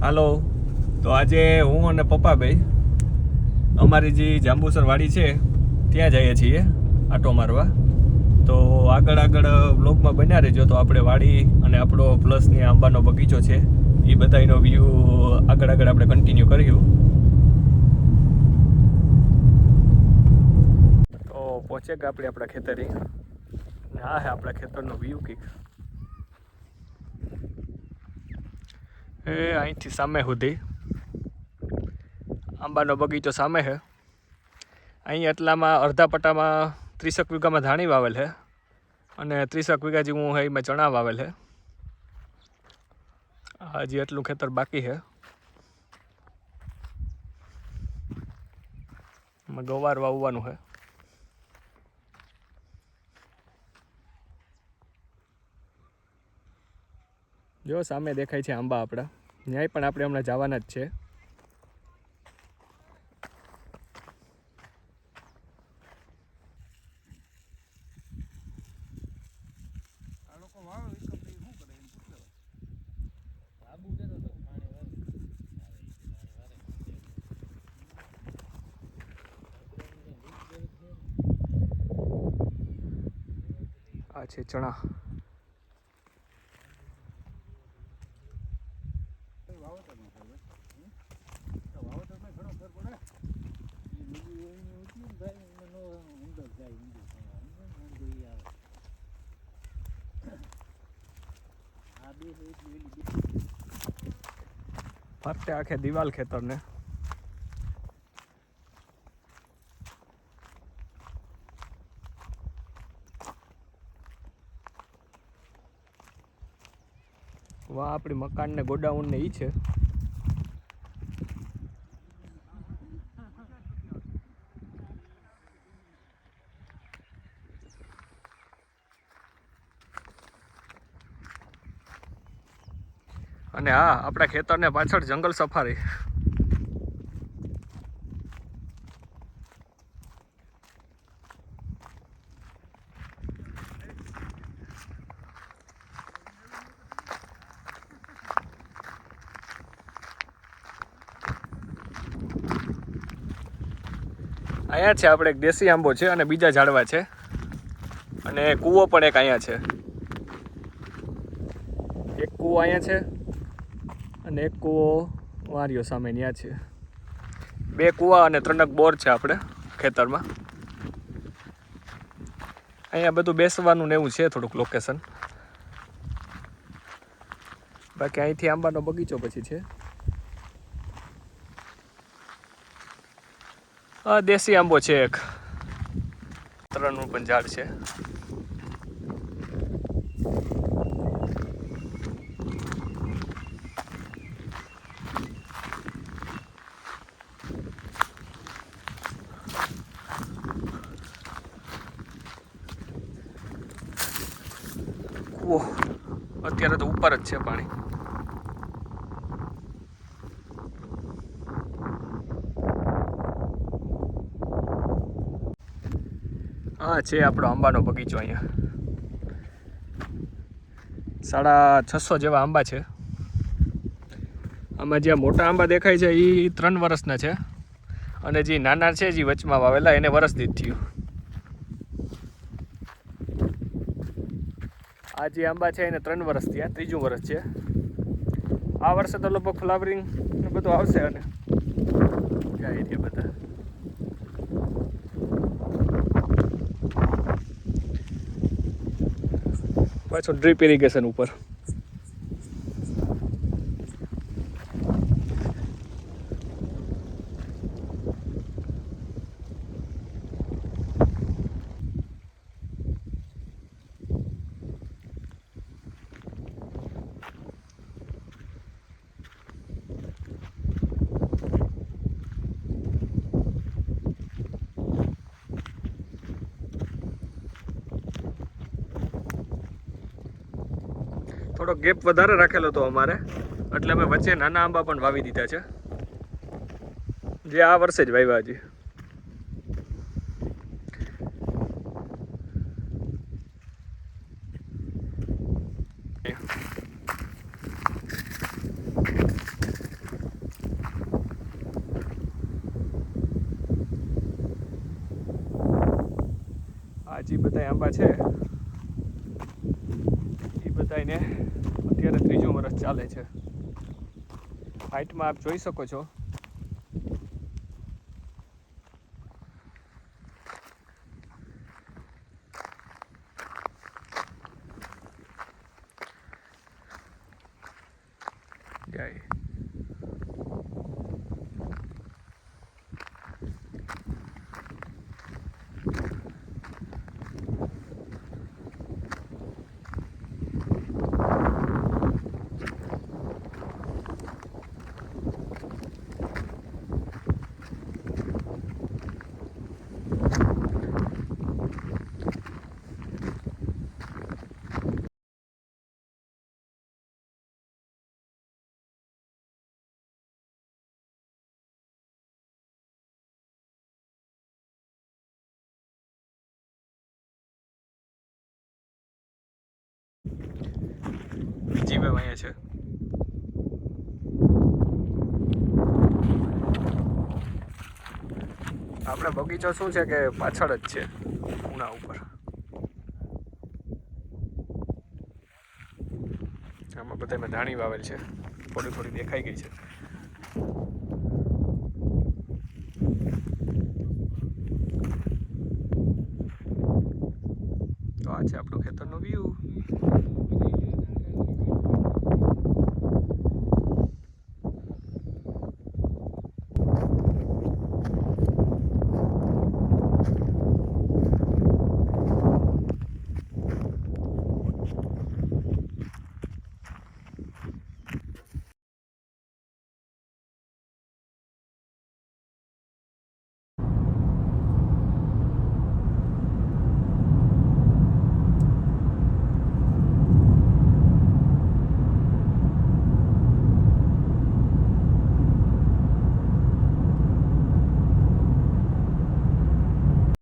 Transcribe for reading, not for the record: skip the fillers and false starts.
હાલો. તો આજે હું અને પપ્પા ભાઈ અમારી જે જાંબુસર વાડી છે ત્યાં જઈએ છીએ આટો મારવા. તો આગળ બ્લોગમાં બન્યા રહેજો. તો આપણે વાડી અને આપણો પ્લસની આંબાનો બગીચો છે એ બધાનો વ્યૂ આગળ આપણે કન્ટિન્યુ કર્યું. તો પહોંચે ગયા આપણે આપણા ખેતરે. હા હે આપણા ખેતરનો વ્યૂ કંઈક એ અહીંથી સામે સુધી આંબાનો બગીચો સામે છે. અહીં એટલામાં અડધા પટ્ટામાં 30 વીઘામાં ધાણી વાવેલ છે અને 30 વીઘા જેવું છે એમાં ચણા વાવેલ છે. હજી એટલું ખેતર બાકી છે. એમાં ગવાર વાવવાનું છે. જો સામે દેખાય છે આંબા આપણા. ન્યાય પણ આપણે હમણાં જવાના જ છે. આ છે ચણા. ફરતે આખે દિવાલ ખેતરને. વાહ આપણી મકાન ને ગોડાઉન ને ઈ છે. અને હા આપણા ખેતરને પાછળ જંગલ સફારી. અહીંયા છે આપણે એક દેશી આંબો છે અને બીજા ઝાડવા છે અને કૂવો પણ એક અહીંયા છે. એક કૂવો અહીંયા છે અને એક કૂવો વારીઓ સામે ત્યાં છે. 2 કૂવા અને 3 બોર છે આપણે ખેતરમાં. અહીંયા બધું બેસવાનું ને એવું છે થોડુંક લોકેશન. બાકી અહીંથી આંબાનો બગીચો પછી છે. દેશી આંબો છે એક. 3નું પણ ઝાડ છે. ઓહ અત્યારે તો ઉપર જ છે પાણી. હા છે આપણો આંબાનો બગીચો. અહીંયા 650 જેવા આંબા છે. આમાં જે મોટા આંબા દેખાય છે એ 3 વર્ષના છે અને જે નાના છે જે વચમાં વાવેલા એને વર્ષ દીઠ થયું. આ જે આંબા છે એને 3 વર્ષ થયા. 3જું વર્ષ છે. આ વર્ષે તો લગભગ ફ્લાવરિંગ ને બધું આવશે. અને ગાય છે બધા. પાછું ડ્રીપ ઇરિગેશન ઉપર. થોડો ગેપ વધારે રાખેલો હતો અમારે એટલે અમે વચ્ચે નાના આંબા પણ વાવી દીધા છે જે આ વર્ષે જ વાવ્યા હજી. બધા આંબા છે એ બધાને અત્યારે 3જું વર્ષ ચાલે છે. હાઈટમાં આપ જોઈ શકો છો. જાય બીજી વેવ અહીંયા છે. આપણે બગીચો શું છે કે પાછળ જ છે ખૂણા ઉપર. આમાં બધામાં ધાણી વાવેલ છે, થોડી થોડી દેખાઈ ગઈ છે.